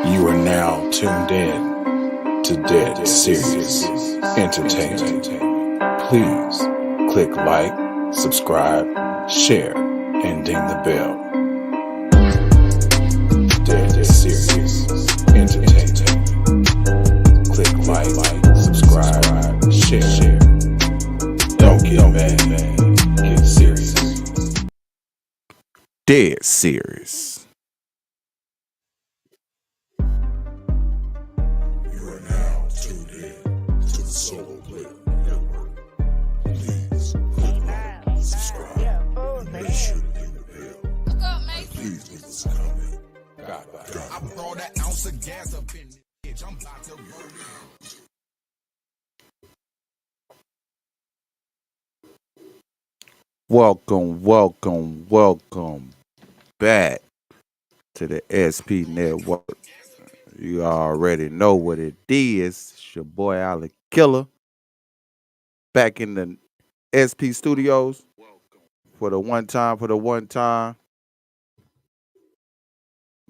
You are now tuned in to Dead Serious Entertainment. Please click like, subscribe, share, and ding the bell. Dead Serious Entertainment. Click like, subscribe, share. Don't get mad, get serious. Dead Serious. You are now tuned in to the Solo Player Network. Please click like, subscribe, and make sure to ding the bell. And please leave us a comment. I brought an ounce of gas up in this bitch. I'm about to run it. Welcome back to the SP Network. You already know what it is. It's your boy Alec Killer back in the SP Studios for the one time.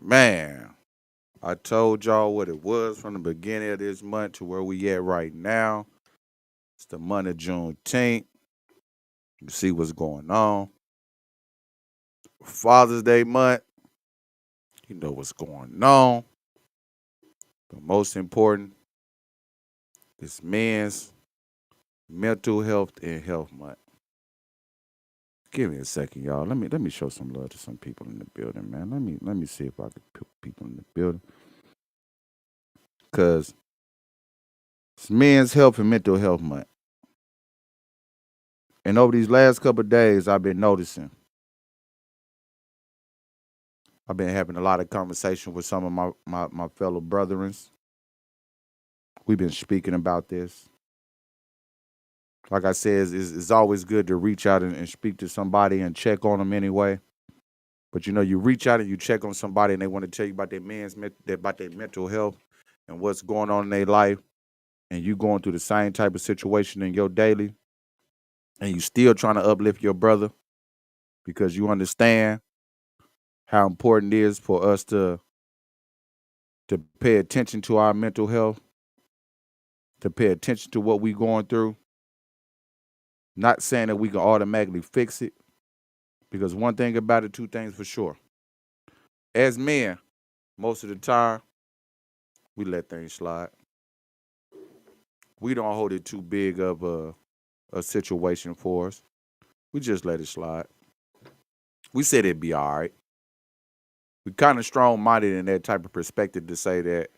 Man, I told y'all what it was from the beginning of this month to where we at right now. It's the month of Juneteenth. You see what's going on. Father's Day month. You know what's going on. But most important, it's men's mental health and health month. Give me a second, y'all. Let me show some love to some people in the building, man. Let me see if I can put people in the building. Cause it's men's health and mental health month. And over these last couple of days, I've been noticing. I've been having a lot of conversation with some of my fellow brethren. We've been speaking about this. Like I said, it's always good to reach out and speak to somebody and check on them anyway. But you know, you reach out and you check on somebody and they want to tell you about about their mental health and what's going on in their life, and you going through the same type of situation in your daily, and you still trying to uplift your brother because you understand how important it is for us to pay attention to our mental health, to pay attention to what we going through. Not saying that we can automatically fix it, because one thing about it, two things for sure. As men, most of the time, we let things slide. We don't hold it too big of a situation for us. We just let it slide. We said it'd be all right. We kind of strong-minded in that type of perspective to say that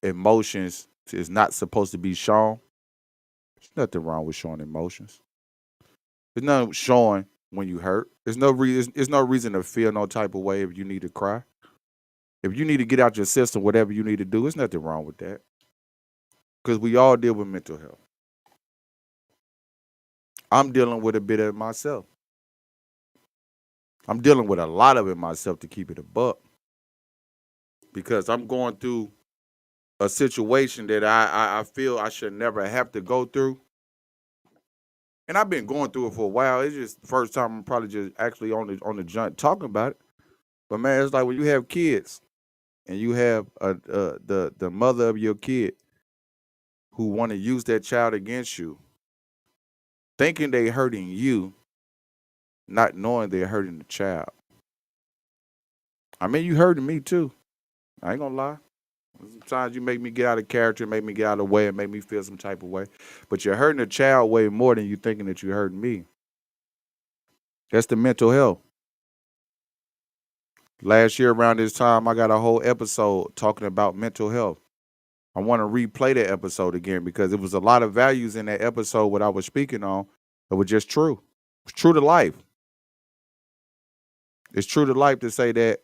emotions is not supposed to be shown. There's nothing wrong with showing emotions. There's nothing showing when you hurt. There's no reason to feel no type of way if you need to cry. If you need to get out your system, whatever you need to do, there's nothing wrong with that. Because we all deal with mental health. I'm dealing with a bit of it myself. I'm dealing with a lot of it myself, to keep it a buck. Because I'm going through a situation that I feel I should never have to go through. And I've been going through it for a while. It's just the first time I'm probably just actually on the joint talking about it. But man, it's like when you have kids and you have the mother of your kid who want to use that child against you, thinking they hurting you, not knowing they're hurting the child. I mean, you hurting me too. I ain't gonna lie. Sometimes you make me get out of character, make me get out of the way, and make me feel some type of way. But you're hurting the child way more than you thinking that you're hurting me. That's the mental health. Last year around this time, I got a whole episode talking about mental health. I want to replay that episode again because it was a lot of values in that episode what I was speaking on that were just true. It's true to life. It's true to life to say that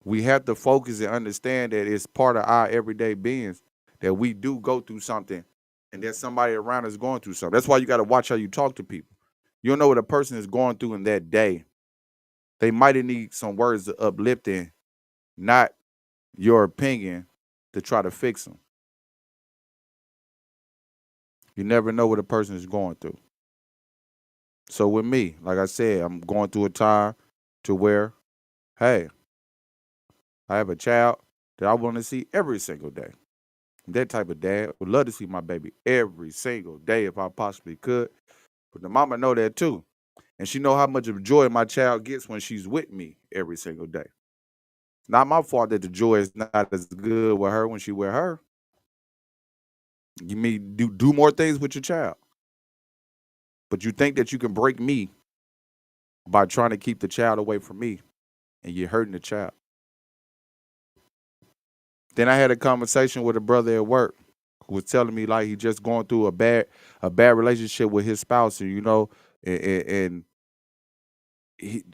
we have to focus and understand that it's part of our everyday beings that we do go through something and that somebody around us going through something. That's why you got to watch how you talk to people. You don't know what a person is going through in that day. They might need some words of uplifting, not your opinion to try to fix them. You never know what a person is going through. So with me, like I said, I'm going through a time to where, hey, I have a child that I want to see every single day. That type of dad would love to see my baby every single day if I possibly could. But the mama know that too. And she know how much of joy my child gets when she's with me every single day. Not my fault that the joy is not as good with her when she with her. You mean do more things with your child. But you think that you can break me by trying to keep the child away from me, and you're hurting the child. Then I had a conversation with a brother at work who was telling me like he just going through a bad relationship with his spouse, and and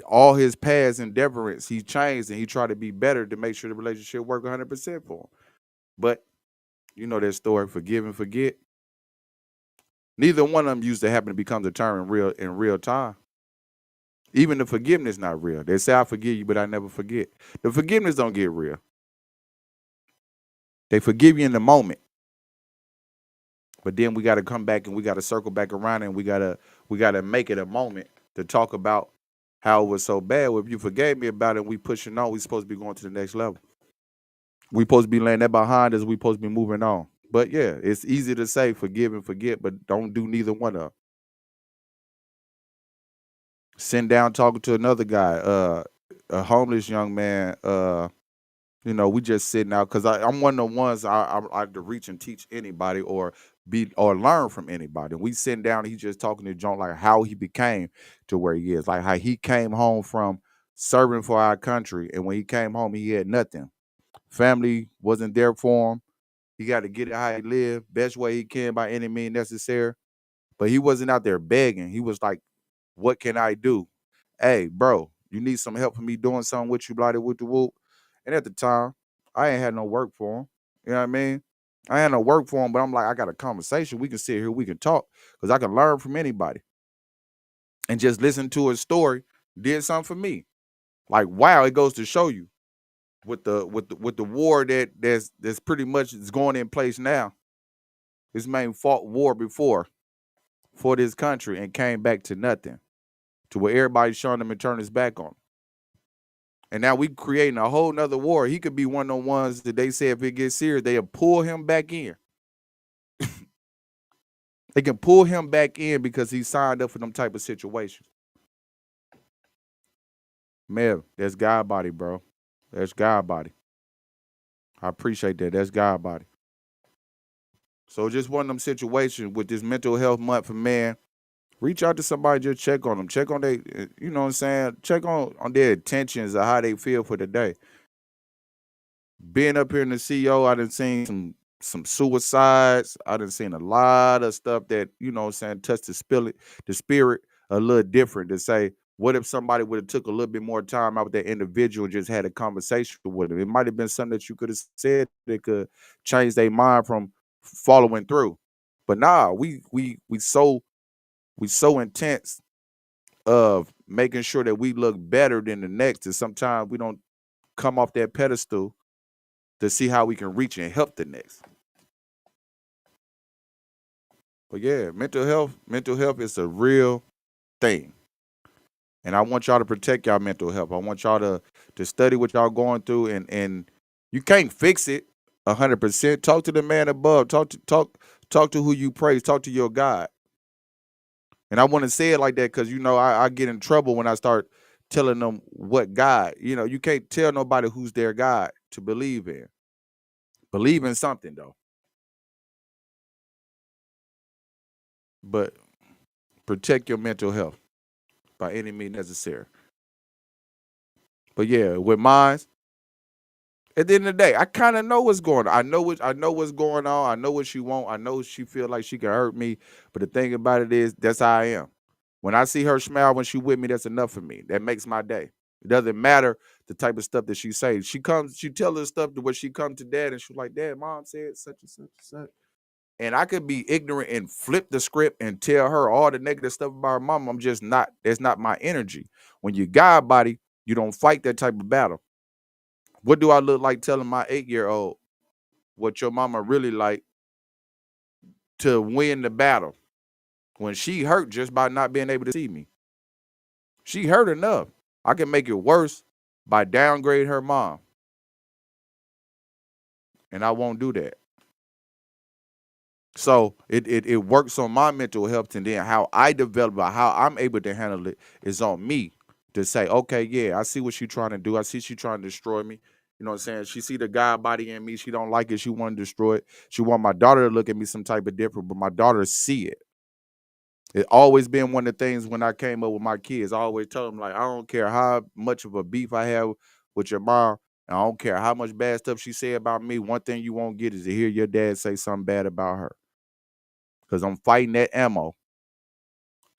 all his past endeavorance, he changed and he tried to be better to make sure the relationship worked 100% for him. But you know that story, forgive and forget. Neither one of them used to happen to become the term in real time. Even the forgiveness not real. They say I forgive you, but I never forget. The forgiveness don't get real. They forgive you in the moment, but then we got to come back and we got to circle back around and we got to make it a moment to talk about how it was so bad. Well, if you forgave me about it, we pushing on. We supposed to be going to the next level. We supposed to be laying that behind us. We supposed to be moving on. But yeah, it's easy to say forgive and forget, but don't do neither one of them. Sitting down talking to another guy, a homeless young man. We just sitting out because I'm one of the ones I like to reach and teach anybody or learn from anybody. And we sitting down, and he just talking to John like how he became to where he is, like how he came home from serving for our country, and when he came home, he had nothing. Family wasn't there for him. He got to get it how he lived, best way he can by any means necessary. But he wasn't out there begging. He was like, what can I do? Hey, bro, you need some help for me doing something with you, bloody with the whoop. And at the time, I ain't had no work for him. You know what I mean? I had no work for him, but I'm like, I got a conversation. We can sit here, we can talk, because I can learn from anybody. And just listen to his story did something for me. Like, wow, it goes to show you with the war that's pretty much is going in place now. This man fought war before for this country and came back to nothing, to where everybody's showing him and turn his back on him. And now we creating a whole nother war. He could be one of the ones that they say if it gets serious, they'll pull him back in. They can pull him back in because he signed up for them type of situations. Man, that's God body, bro. That's God body. I appreciate that. That's God body. So just one of them situations with this mental health month for men. Reach out to somebody, just check on them. Check on their, you know what I'm saying? Check on their intentions of how they feel for the day. Being up here in the CEO, I done seen some suicides. I done seen a lot of stuff that, you know what I'm saying, touched the spirit a little different to say, what if somebody would have took a little bit more time out with that individual and just had a conversation with them? It might have been something that you could have said that could change their mind from following through. But nah, we so intense of making sure that we look better than the next, and sometimes we don't come off that pedestal to see how we can reach and help the next. But yeah, mental health is a real thing. And I want y'all to protect y'all mental health. I want y'all to study what y'all going through, and you can't fix it 100%. Talk to the man above. Talk to who you praise. Talk to your God. And I want to say it like that because, I get in trouble when I start telling them what God, you can't tell nobody who's their God to believe in. Believe in something, though. But protect your mental health by any means necessary. But yeah, with mine, at the end of the day, I kind of know what's going on. I know what's going on. I know what she want. I know she feel like she can hurt me. But the thing about it is, that's how I am. When I see her smile when she with me, that's enough for me. That makes my day. It doesn't matter the type of stuff that she says. She tell her stuff to where she come to dad and she's like, Dad, mom said such and such and such. And I could be ignorant and flip the script and tell her all the negative stuff about her mom. I'm just not. That's not my energy. When you God body, you don't fight that type of battle. What do I look like telling my 8-year-old what your mama really like to win the battle when she hurt just by not being able to see me? She hurt enough. I can make it worse by downgrading her mom. and I won't do that. So it works on my mental health, and then how I develop or how I'm able to handle it is on me to say, okay, yeah, I see what she's trying to do. I see she trying to destroy me. You know what I'm saying? She see the God body in me. She don't like it. She want to destroy it. She want my daughter to look at me some type of different, but my daughter see it. It always been one of the things when I came up with my kids. I always tell them, like, I don't care how much of a beef I have with your mom. And I don't care how much bad stuff she said about me. One thing you won't get is to hear your dad say something bad about her. Because I'm fighting that ammo,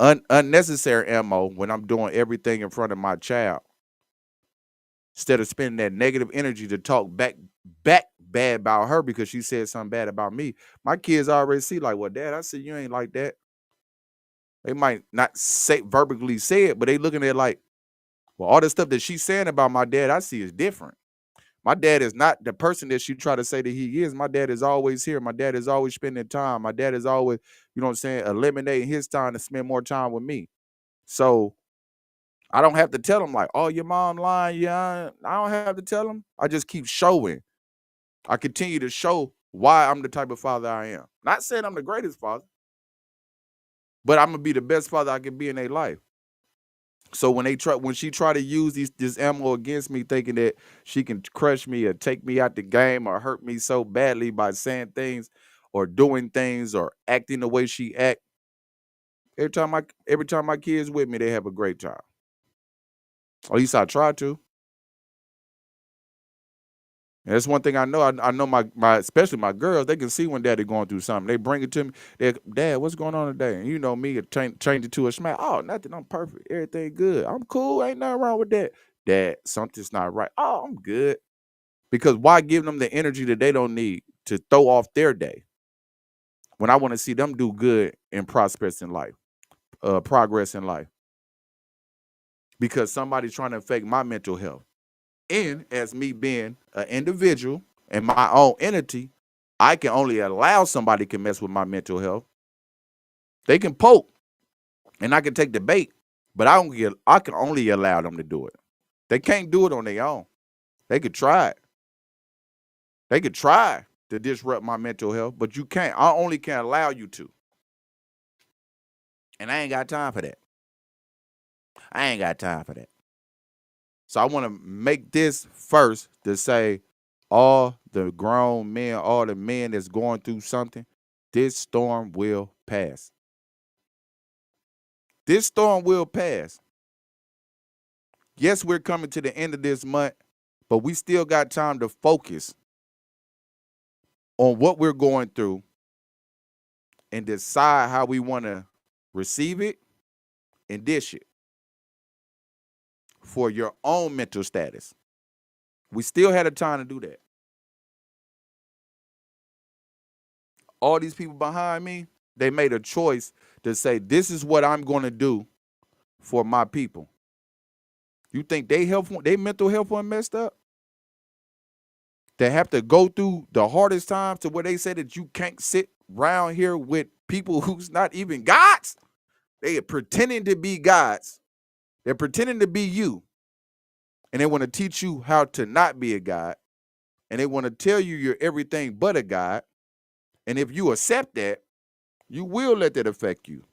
unnecessary ammo, when I'm doing everything in front of my child. Instead of spending that negative energy to talk back bad about her because she said something bad about me. My kids already see, like, well, Dad, I said you ain't like that. They might not say verbally say it, but they looking at it like, well, all the stuff that she's saying about my dad, I see is different. My dad is not the person that she try to say that he is. My dad is always here. My dad is always spending time. My dad is always, you know what I'm saying, eliminating his time to spend more time with me. So I don't have to tell him like, oh, your mom lying. Yeah, I don't have to tell him. I just keep showing. I continue to show why I'm the type of father I am. Not saying I'm the greatest father, but I'm gonna be the best father I can be in their life. So when she try to use this ammo against me, thinking that she can crush me or take me out the game or hurt me so badly by saying things or doing things or acting the way she act, every time my kids with me, they have a great time. At least I try to. And that's one thing I know. I know my especially my girls, they can see when daddy going through something. They bring it to me. Dad, what's going on today? And you know me, change it to a smile. Oh, nothing. I'm perfect. Everything good. I'm cool. Ain't nothing wrong with that. Dad, something's not right. Oh, I'm good. Because why give them the energy that they don't need to throw off their day when I want to see them do good and progress in life? Because somebody's trying to affect my mental health. And as me being an individual and my own entity, I can only allow somebody can mess with my mental health. They can poke and I can take the bait, but I can only allow them to do it. They can't do it on their own. They could try it. They could try to disrupt my mental health, but you can't. I only can allow you to. And I ain't got time for that. I ain't got time for that. So I want to make this first to say all the grown men, all the men that's going through something, this storm will pass. This storm will pass. Yes, we're coming to the end of this month, but we still got time to focus on what we're going through and decide how we want to receive it and dish it for your own mental status. We still had a time to do that. All these people behind me, they made a choice to say, this is what I'm going to do for my people. You think they mental health wasn't messed up? They have to go through the hardest times to where they say that you can't sit around here with people who's not even gods. They are pretending to be gods. They're pretending to be you. And they want to teach you how to not be a god. And they want to tell you you're everything but a god. And if you accept that, you will let that affect you.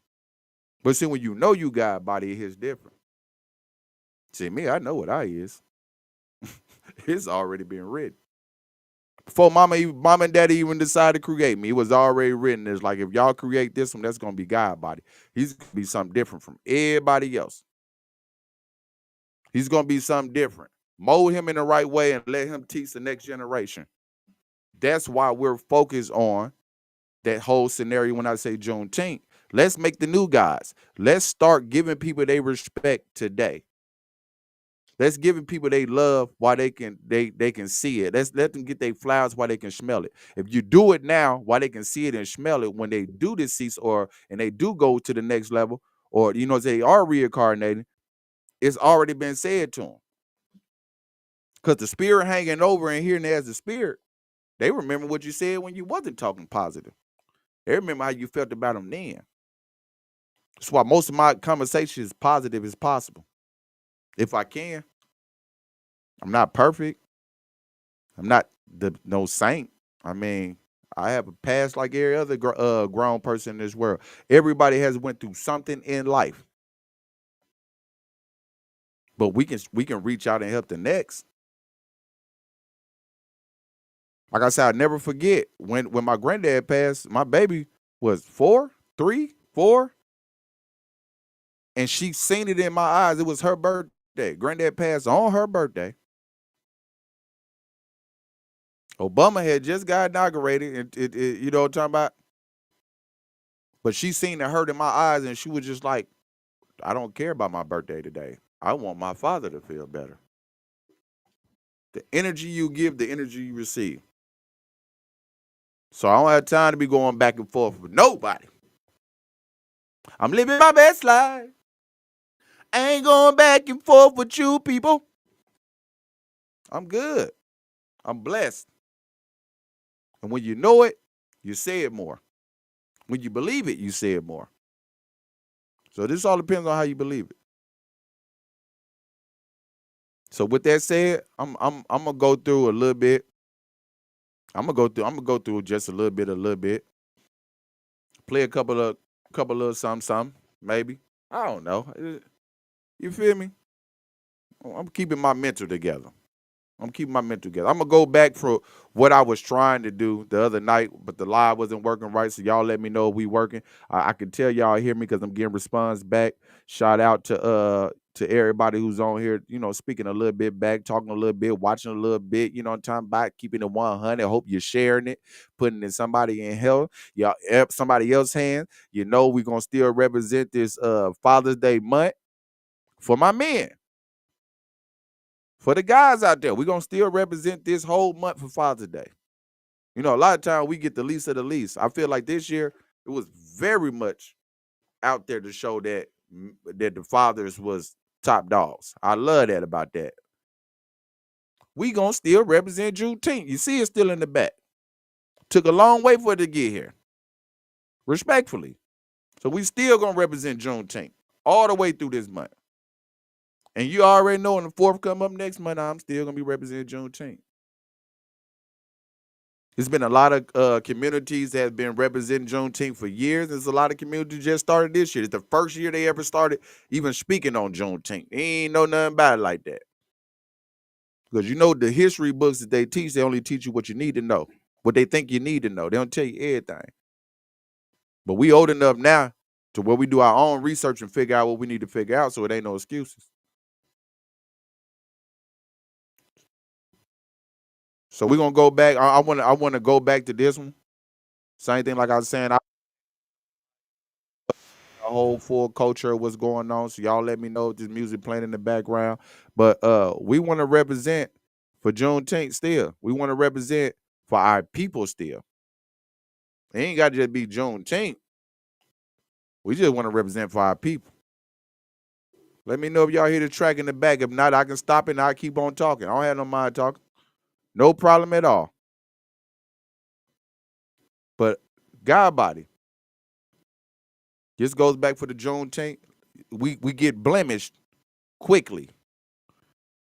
But see, when you know you God body, it's different. See, me, I know what I is. It's already been written. Before mom and daddy even decided to create me, it was already written. It's like, if y'all create this one, that's going to be God body. He's going to be something different from everybody else. He's going to be something different. Mold him in the right way and let him teach the next generation. That's why we're focused on that whole scenario when I say Juneteenth. Let's make the new gods. Let's start giving people they respect today. Let's give people they love while they can see it. Let's let them get their flowers while they can smell it. If you do it now while they can see it and smell it, when they do decease and they do go to the next level, or they are reincarnating, it's already been said to them. Because the spirit hanging over and hearing as the spirit, they remember what you said when you wasn't talking positive. They remember how you felt about them then. That's why most of my conversation is positive as possible. If I can. I'm not perfect. I'm not no saint. I mean, I have a past like every other grown person in this world. Everybody has went through something in life, but we can reach out and help the next. Like I said, I never forget when my granddad passed. My baby was 4, 3, 4, and she seen it in my eyes. It was her birthday. Granddad passed on her birthday. Obama had just got inaugurated, and you know what I'm talking about? But she seen the hurt in my eyes, and she was just like, I don't care about my birthday today. I want my father to feel better. The energy you give, the energy you receive. So I don't have time to be going back and forth with nobody. I'm living my best life. I ain't going back and forth with you people. I'm good. I'm blessed. And when you know it, you say it more. When you believe it, you say it more. So this all depends on how you believe it. So with that said, I'm gonna go through a little bit. I'm gonna go through just a little bit. Play a couple of something, maybe. I don't know. You feel me? I'm keeping my mental together. I'm gonna go back for what I was trying to do the other night, but the live wasn't working right. So y'all let me know if we working. I can tell y'all hear me because I'm getting response back. Shout out to everybody who's on here, you know, speaking a little bit back, talking a little bit, watching a little bit, you know, time back, keeping it 100. Hope you're sharing it, putting it somebody in hell, y'all, somebody else's hands. You know, we're gonna still represent this Father's Day month for my men. For the guys out there, we're going to still represent this whole month for Father's Day. You know, a lot of times we get the least of the least. I feel like this year it was very much out there to show that the fathers was top dogs. I love that about that. We going to still represent Juneteenth. You see it's still in the back. Took a long way for it to get here. Respectfully. So we still going to represent Juneteenth all the way through this month. And you already know when the 4th come up next month, I'm still going to be representing Juneteenth. There's been a lot of communities that have been representing Juneteenth for years. There's a lot of communities just started this year. It's the first year they ever started even speaking on Juneteenth. They ain't know nothing about it like that. Because you know the history books that they teach, they only teach you what you need to know, what they think you need to know. They don't tell you everything. But we old enough now to where we do our own research and figure out what we need to figure out, so it ain't no excuses. So we're gonna go back. I wanna go back to this one. Same thing like I was saying. A whole full culture of what's going on. So y'all let me know if this music playing in the background. But we want to represent for Juneteenth still. We want to represent for our people still. It ain't got to just be Juneteenth. We just want to represent for our people. Let me know if y'all hear the track in the back. If not, I can stop it and I'll keep on talking. I don't have no mind talking. No problem at all. But God body. This goes back for the Juneteenth. We get blemished quickly.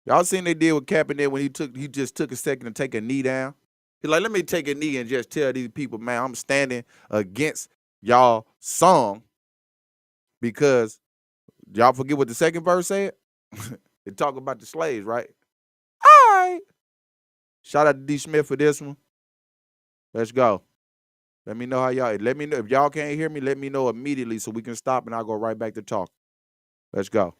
Y'all seen they did with Kaepernick when he just took a second to take a knee down. He's like, let me take a knee and just tell these people, man, I'm standing against y'all song because y'all forget what the second verse said? It talk about the slaves, right? All right. Shout out to D. Smith for this one. Let's go. Let me know if y'all can't hear me, let me know immediately so we can stop and I'll go right back to talk. Let's go.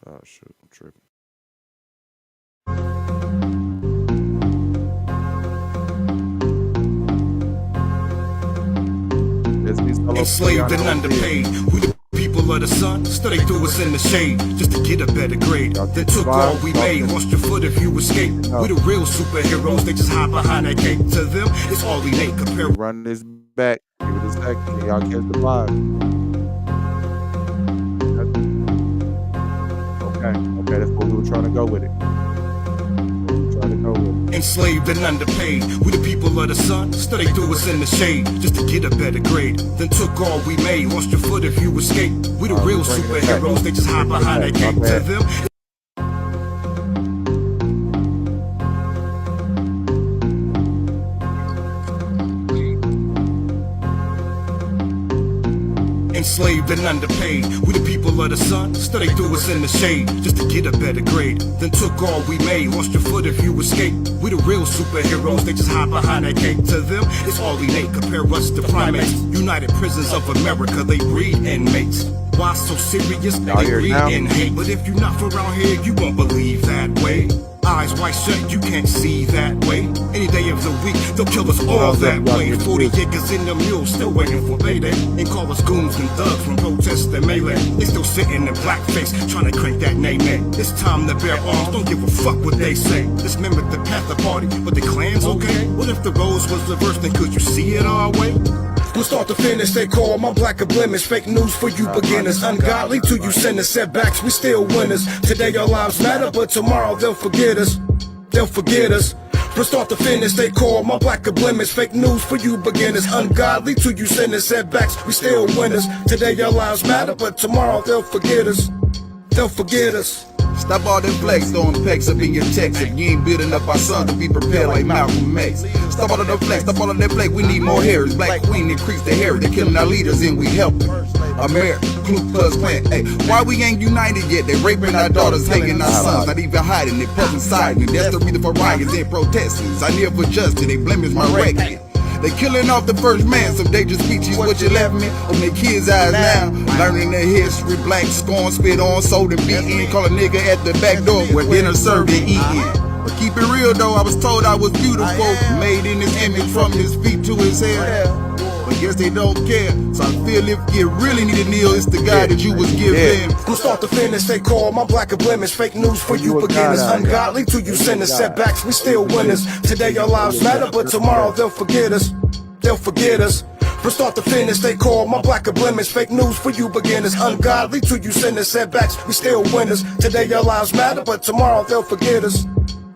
Oh, shoot, I'm tripping. Enslaved and underpaid. We the people of the sun, study through us in the shade just to get a better grade. They took all we made, lost your foot if you escape. We the real superheroes, they just hide behind that cape. To them, it's all innate. Compare. Run this back. Give it a second. Y'all catch the vibe. Okay. Okay, that's what we were trying to go with it. Trying to go with it. Enslaved and underpaid, we the people of the sun. Study threw us in the shade just to get a better grade. Then took all we made, lost your foot if you escape. We the real superheroes, they just hide behind that gate. To them, enslaved and underpaid, we the people of the sun. Study threw us in the shade just to get a better grade. Then took all we made, lost your foot if you escape. We the real superheroes, they just hide behind that gate. To them, it's all innate, compare us to primates. United Prisons of America, they breed inmates. Why so serious? They breed in hate. But if you're not from around here, you won't believe that way. Eyes wide shut, you can't see that way. Any day of the week, they'll kill us all that way. 40 acres in the mule, still waiting for payday. And call us goons and thugs from protests and melee. They still sitting in blackface, trying to crank that name in. It's time to bear arms, don't give a fuck what they say. Let's mimic the Panther Party, but the Klan's okay? What if the roles was reversed, then could you see it our way? From start to finish, they call my black a blemish. Fake news for you beginners. Ungodly to you sinners. Setbacks, we still winners. Today our lives matter, but tomorrow they'll forget us. They'll forget us. From start to finish, they call my black a blemish. Fake news for you beginners. Ungodly to you sinners. Setbacks, we still winners. Today our lives matter, but tomorrow they'll forget us. They'll forget us. Stop all that flex, throwing pecs up in your text. If you ain't building up our sons to be prepared like Malcolm X. Stop all of that flex, stop all of that flex. We need more hairs. Black Queen increase the hair. They're killing our leaders and we help them. America, Ku Klux Klan. Hey, why we ain't united yet? They raping our daughters, hanging our sons, not even hiding. They publicizing. That's the reason for riots and protesters. I live for justice. They blemish my record. They killing off the first man, so they just speech is what you left me. On their kids' eyes now, learning their history, blank, scorn, spit on, sold and beaten. Call a nigga at the back door where dinner served and eaten. But keep it real though, I was told I was beautiful, made in his image from his feet to his hair. But guess they don't care, so I feel if you really need to kneel, it's the guy that you was given. From start to finish, they call my black a blemish. Fake news for you beginners. Ungodly to you sinners. Setbacks, we still winners. Today our lives matter, but tomorrow they'll forget us. They'll forget us. From start to finish, they call my black a blemish. Fake news for you beginners. Ungodly to you sinners. Setbacks, we still winners. Today our lives matter, but tomorrow they'll forget us.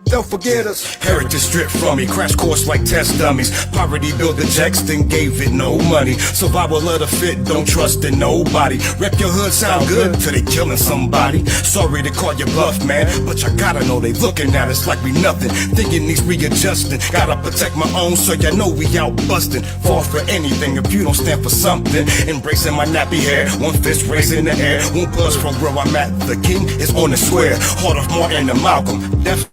They'll forget us. Heritage stripped from me, crash course like test dummies. Poverty built the checks, then gave it no money. Survival of the fit, don't trust in nobody. Rep your hood, sound good till they killing somebody. Sorry to call you bluff, man, but you gotta know they looking at us like we nothing. Thinking needs readjusting. Gotta protect my own, so you know we out busting. Fall for anything if you don't stand for something. Embracing my nappy hair, one fist raised in the air. One plus from where I'm at, the king is on the square. Heart of Martin and Malcolm, death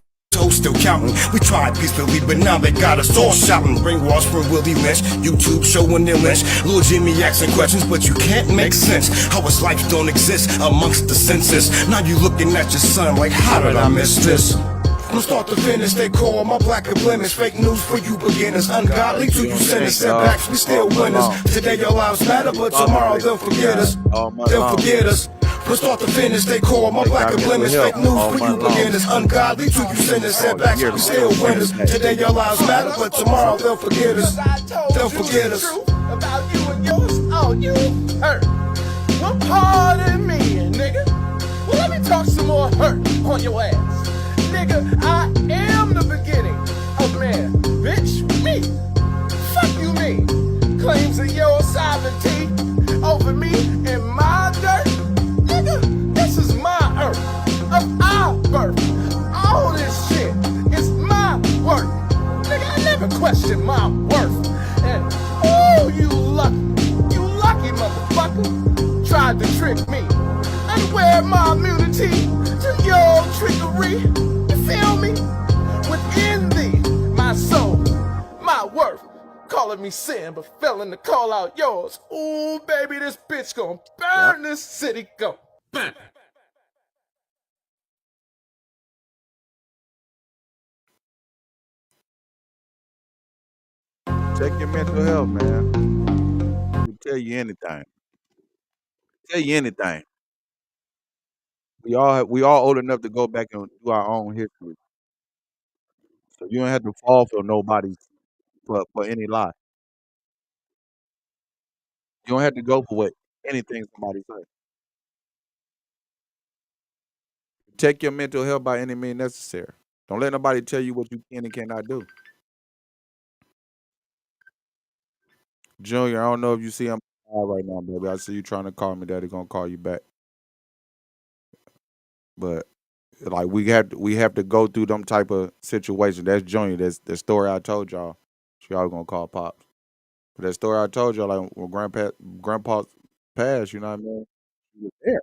still counting. We tried peacefully, but now they got us all shouting. Brainwashed from Willie Lynch, YouTube showing their lynch. Lil Jimmy asking questions, but you can't make sense. How his life don't exist amongst the senses. Now you looking at your son like, how did I miss this? From start to finish, they call my black a blemish. Fake news for you beginners. Ungodly to you sinners. Setbacks, we still winners. Today our lives matter, but tomorrow they'll forget us. They'll forget us. From start to finish, they call my black a blemish. Fake news for you beginners. Ungodly to you sinners. Setbacks, we still winners. Today our lives matter, but tomorrow they'll forget us. They'll forget us. About you and yours, oh, you hurt. Well, pardon me, nigga. Well, let me talk some more hurt on your ass. Nigga, I am the beginning of man. Bitch, me. Fuck you, me. Claims of your sovereignty over me and my dirt. Nigga, this is my earth of our birth. All this shit is my work. Nigga, I never question my worth. And oh, you lucky motherfucker, tried to trick me and wear my immunity to your trickery. You feel me? Within thee, my soul, my worth. Calling me sin, but failing to call out yours. Ooh, baby, this bitch gon' burn this city, go. Bam. Check your mental health, man. It'll tell you anything. Tell you anything. We all old enough to go back and do our own history. So you don't have to fall for nobody for any lie. You don't have to go for what anything somebody say. Protect your mental health by any means necessary. Don't let nobody tell you what you can and cannot do. Junior, I don't know if you see him right now, baby. I see you trying to call me. Daddy gonna call you back. But like we have to go through them type of situations. That's Junior. That's the story I told y'all. So y'all gonna call Pops. But that story I told y'all, like when Grandpa passed, you know what I mean? He was there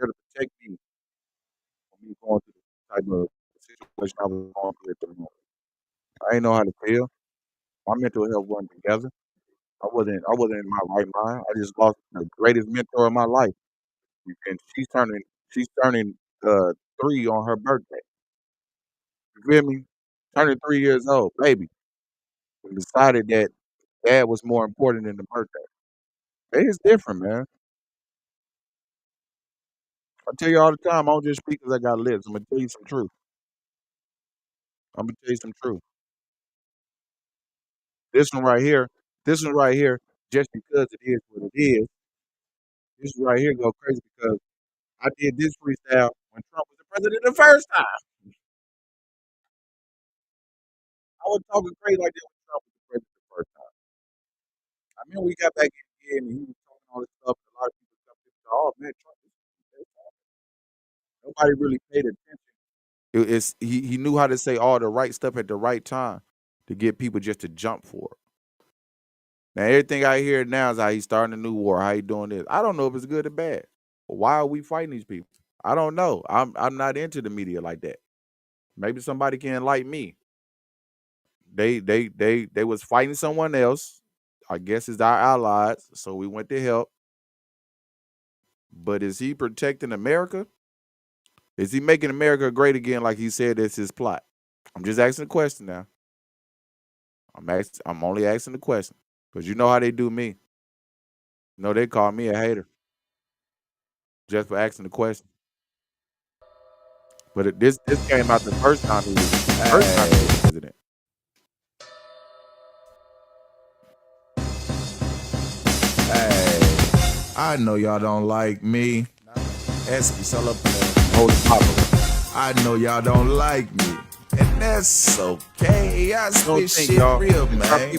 to protect me from me going through the type of situation I was going through at the moment. I ain't know how to feel. My mental health wasn't together. I wasn't in my right mind. I just lost the greatest mentor of my life. And she's turning 3 on her birthday. You feel me? Turning 3 years old, baby. We decided that dad was more important than the birthday. It's different, man. I tell you all the time, I don't just speak because I got lips. I'm gonna tell you some truth. This one right here, just because it is what it is, this one right here go crazy because I did this freestyle when Trump was the president the first time. I was talking crazy like that when Trump was the president the first time. I mean, we got back in here and he was talking all this stuff, and a lot of people stuff. Oh man, Trump is nobody really paid attention. He knew how to say all the right stuff at the right time to get people just to jump for it. Now everything I hear now is how he's starting a new war, how he doing this. I don't know if it's good or bad. Why are we fighting these people? I don't know. I'm not into the media like that. Maybe somebody can enlighten me. They was fighting someone else. I guess it's our allies, so we went to help. But is he protecting America? Is he making America great again like he said it's his plot? I'm just asking the question now. I'm only asking the question. Because you know how they do me. You know, they call me a hater. Just for asking the question. But this came out the first time he was president. Hey, I know y'all don't like me. I know y'all don't like me. And that's okay. I spit shit real, man.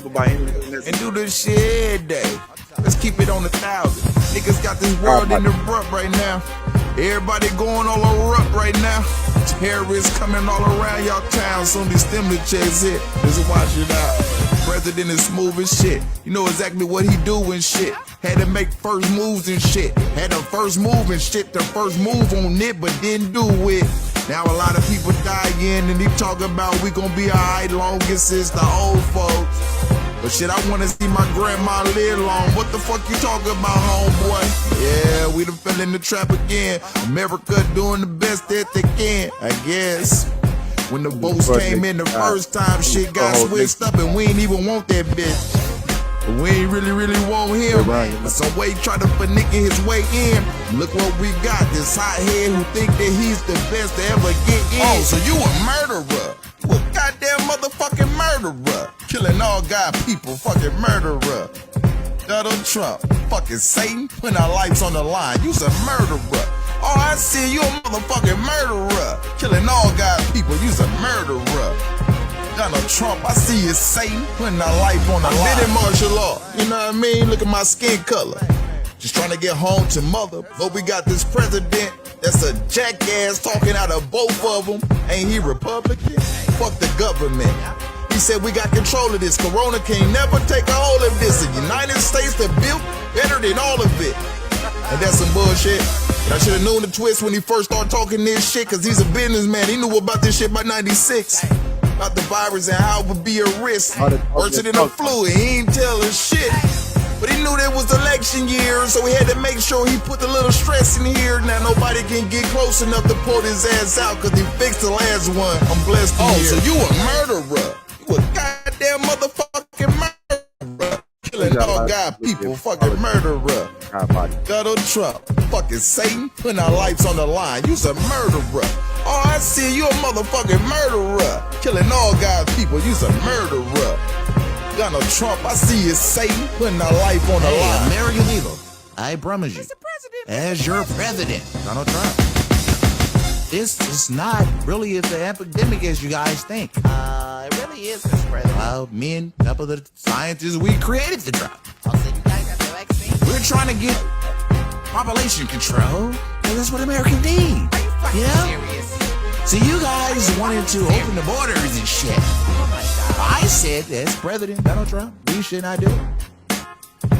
And do this shit every day. Let's keep it on 1,000. Niggas got this world in the rut right now. Everybody going all over up right now. Terrorists coming all around y'all town. Soon these stimulus checks hit. Just watch it out. President is smooth as shit. You know exactly what he do and shit. Had to make first moves and shit. Had the first move and shit. The first move on it, but didn't do it. Now a lot of people dying and they talk about we gon' be alright longest it's the old folks. But shit, I wanna see my grandma live long. What the fuck you talking about, homeboy? Yeah, we done fell in the trap again. America doing the best that they can, I guess. When the votes came in the first time, shit got switched up and we ain't even want that bitch. But we ain't really want him. But some way try to finagle his way in. Look what we got, this hothead who think that he's the best to ever get in. Oh, so you a murderer. You a goddamn motherfucking murderer. Killing all God people, fucking murderer. Donald Trump, fucking Satan, putting our lives on the line. You's a murderer. Oh, I see you a motherfucking murderer. Killing all God people, you's a murderer. Donald Trump, I see you Satan, putting our life on the line. I'm in martial law, you know what I mean? Look at my skin color. Just trying to get home to mother. But we got this president that's a jackass talking out of both of them. Ain't he Republican? Fuck the government. He said we got control of this. Corona can't never take a hold of this. The United States that built better than all of it. And that's some bullshit. I should have known the twist when he first started talking this shit, cause he's a businessman. He knew about this shit by 96. About the virus and how it would be a risk. Worse than a flu, he ain't telling shit. But he knew there was election year, so he had to make sure he put a little stress in here. Now nobody can get close enough to pull his ass out, cause he fixed the last one. I'm blessed to hear. So you a murderer. You a goddamn motherfucking murderer. Killing all God people, fucking murderer. Donald Trump, fucking Satan, putting our lives on the line. You's a murderer. Oh, I see you a motherfucking murderer. Killing all God people, you's a murderer. Donald Trump, I see you Satan, putting our life on the line. American Eagle, I promise you, as your president, Donald Trump. this is not really as an epidemic as you guys think. It really is, Mr. President. Well, me and a couple of the scientists, we created the drug. Oh, so you guys got the vaccine? We're trying to get population control, and that's what America need. Fucking Yeah? serious. So you guys wanted to open the borders and shit. Oh my God. I said, as President Donald Trump, we should not do it.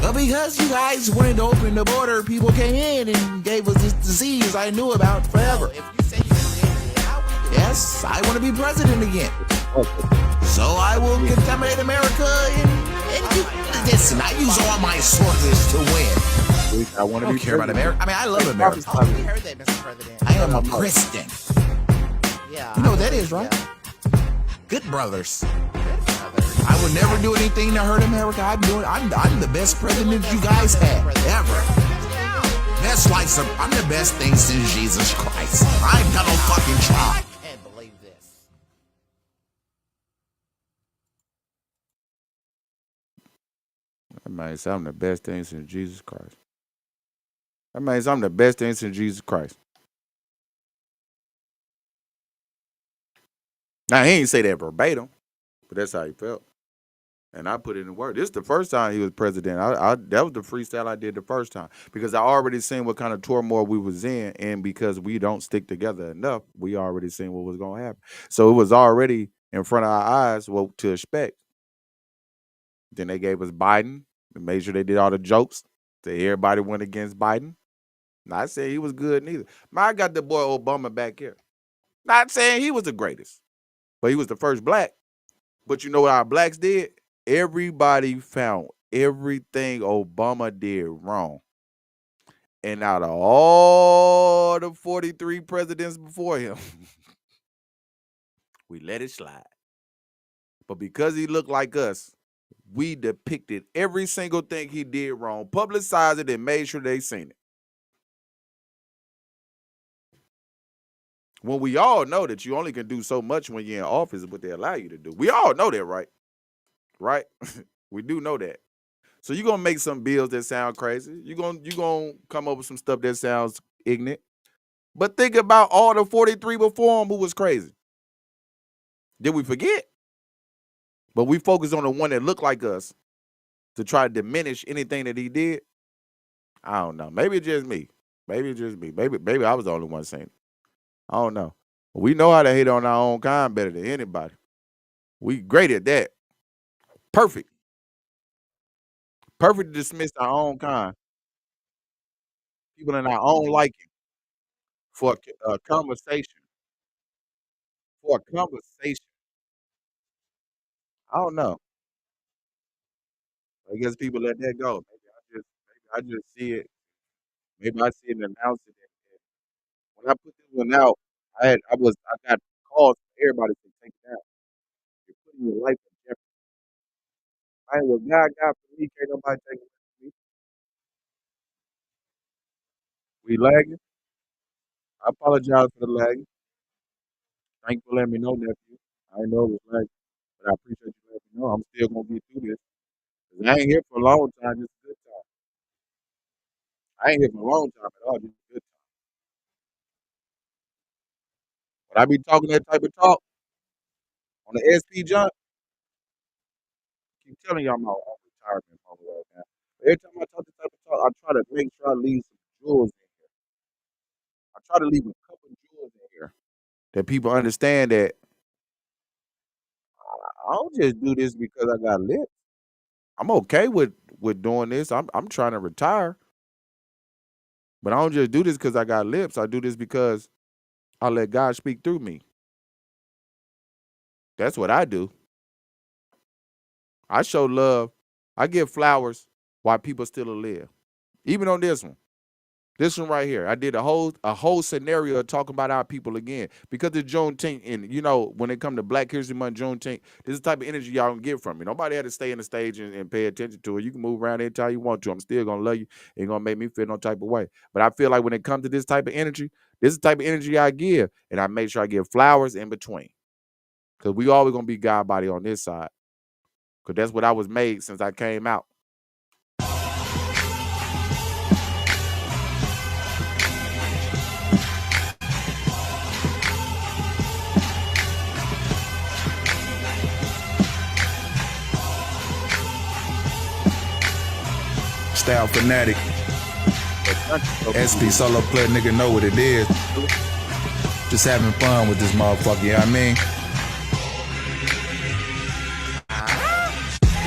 But because you guys wanted to open the border, people came in and gave us this disease I knew about forever. If you say you created it, how we do it? Yes, I want to be president again. So I will contaminate America and you, listen, I use all my sources to win. I want I to don't be care about America. I mean, I love America. Oh, we heard that, Mr. President. I am a Christian. Yeah. You know what that is, right? Yeah. Good brothers. Good brother. I would never do anything to hurt America. I'm the best president you guys had ever. Best life. I'm the best thing since Jesus Christ. I'm Donald fucking Trump. I can't believe this. That means I'm the best thing since Jesus Christ. That means I'm the best thing since Jesus Christ. Now, he ain't say that verbatim, but that's how he felt. And I put it in work. This is the first time he was president. That was the freestyle I did the first time because I already seen what kind of turmoil we was in, and because we don't stick together enough, we already seen what was going to happen. So it was already in front of our eyes what to expect. Then they gave us Biden. They made sure they did all the jokes. So everybody went against Biden. Not saying he was good neither. Man, I got the boy Obama back here. Not saying he was the greatest, but he was the first black. But you know what our blacks did? Everybody found everything Obama did wrong. And out of all the 43 presidents before him, we let it slide. But because he looked like us, we depicted every single thing he did wrong, publicized it, and made sure they seen it. When we all know that you only can do so much when you're in office is what they allow you to do. We all know that, right? Right? We do know that. So you're going to make some bills that sound crazy. You're gonna come up with some stuff that sounds ignorant. But think about all the 43 before him who was crazy. Did we forget? But we focus on the one that looked like us to try to diminish anything that he did. I don't know. Maybe it's just me. Maybe it's just me. Maybe I was the only one saying it. I don't know. We know how to hate on our own kind better than anybody. We great at that. Perfect. Perfect to dismiss our own kind. People in our own liking for a conversation. For a conversation. I don't know. I guess people let that go. Maybe I just see it. Maybe I see it and announce it. And when I put this one out, I got calls from everybody to take it down. You're putting your life in jeopardy. I ain't what God got for me, can't nobody take it from me. We lagging. I apologize for the lagging. Thank you for letting me know, nephew. I didn't know it was lagging, but I appreciate you letting me know. I'm still gonna get through this. 'Cause I ain't here for a long time, just a good time. I ain't here for a long time at all, just a good time. When I be talking that type of talk on the SP jump, I keep telling y'all I'm on retirement mode right now. Every time I talk this type of talk, I try to make sure I leave some jewels in here. I try to leave a couple jewels in here that people understand that I don't just do this because I got lit. I'm okay with doing this. I'm trying to retire. But I don't just do this because I got lips. I do this because I let God speak through me. That's what I do. I show love. I give flowers while people still alive. Even on this one. This one right here. I did a whole scenario talking about our people again. Because it's Juneteenth, and you know, when it comes to Black History Month, Juneteenth, this is the type of energy y'all can get from me. Nobody had to stay in the stage and pay attention to it. You can move around anytime you want to. I'm still gonna love you. Ain't gonna make me feel no type of way. But I feel like when it comes to this type of energy, this is the type of energy I give. And I make sure I give flowers in between. Because we always gonna be God body on this side. Because that's what I was made since I came out. Style fanatic. SP solo player, nigga know what it is. Just having fun with this motherfucker, you know what I mean?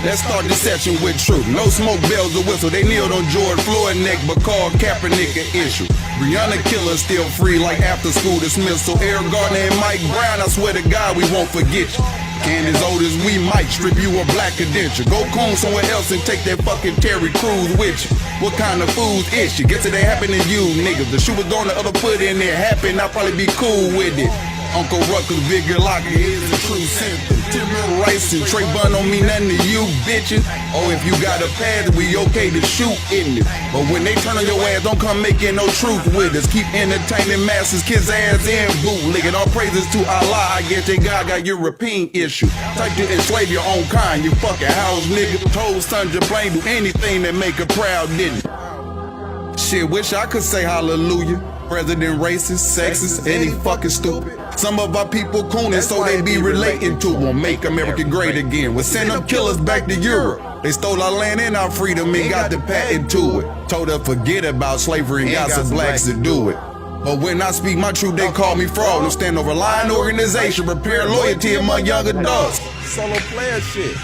Let's start this session with truth. No smoke, bells, or whistle. They kneeled on George Floyd neck, but called Kaepernick an issue. Breonna killer still free like after school dismissal. Eric Gardner and Mike Brown, I swear to God we won't forget you. And as old as we might strip you a black credential. Go coon somewhere else and take that fucking Terry Crews with you. What kind of fools is you? Guess it ain't happen to you, niggas. The shoe was on the other foot and it happened, I'll probably be cool with it. Uncle Ruckus, Bigger Locker is the true symptom. Timber Rice and Trey Bun don't mean nothing to you, bitches. Oh, if you got a pass, we okay to shoot in it. But when they turn on your ass, don't come making no truth with us. Keep entertaining masses, kiss ass and bootlegging. All praises to Allah, I guess your God got European issue. Type to enslave your own kind, you fucking house nigga. Told Sandra Blaine do anything that make her proud, didn't it? Shit, wish I could say hallelujah. President racist, sexist, and he fucking stupid. Some of our people cooning so they be relating to them. Make America great again. We'll send them killers back to Europe. They stole our land and our freedom and got the patent to it. Told her forget about slavery and got some blacks to do it. But when I speak my truth, they call me fraud. No stand over lying organization, repair loyalty among young adults. Solo player shit.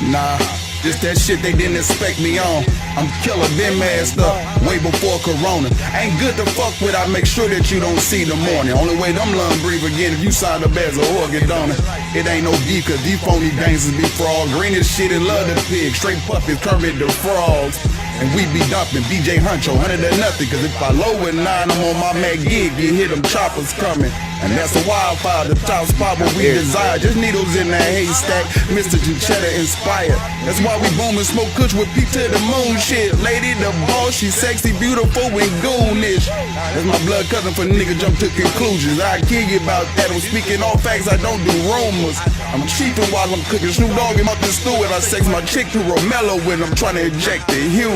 Nah. Just that shit they didn't expect me on. I'm killer, been masked up way before Corona. Ain't good to fuck with, I make sure that you don't see the morning. Only way them lung breathe again if you signed up as a organ donor. It ain't no D, cause these phony gangsters be fraud. Green as shit and love the pig. Straight puppies, Kermit the frogs. And we be dumping BJ Huncho, 100 to nothing. Cause if I lower 9, I'm on my Mac gig. You hear them choppers coming. And that's a wildfire, the top spot where we desire. Just needles in that haystack, Mr. Janchetta inspired. That's why we boom and smoke kush with peep to the moon shit. Lady the boss, she sexy, beautiful, and goonish. That's my blood cousin for nigga jump to conclusions. I kill you about that, I'm speaking all facts, I don't do rumors. I'm cheating while I'm cooking Snoop Dogg him up the stew. And I sex my chick to Romello when I'm trying to inject the hue.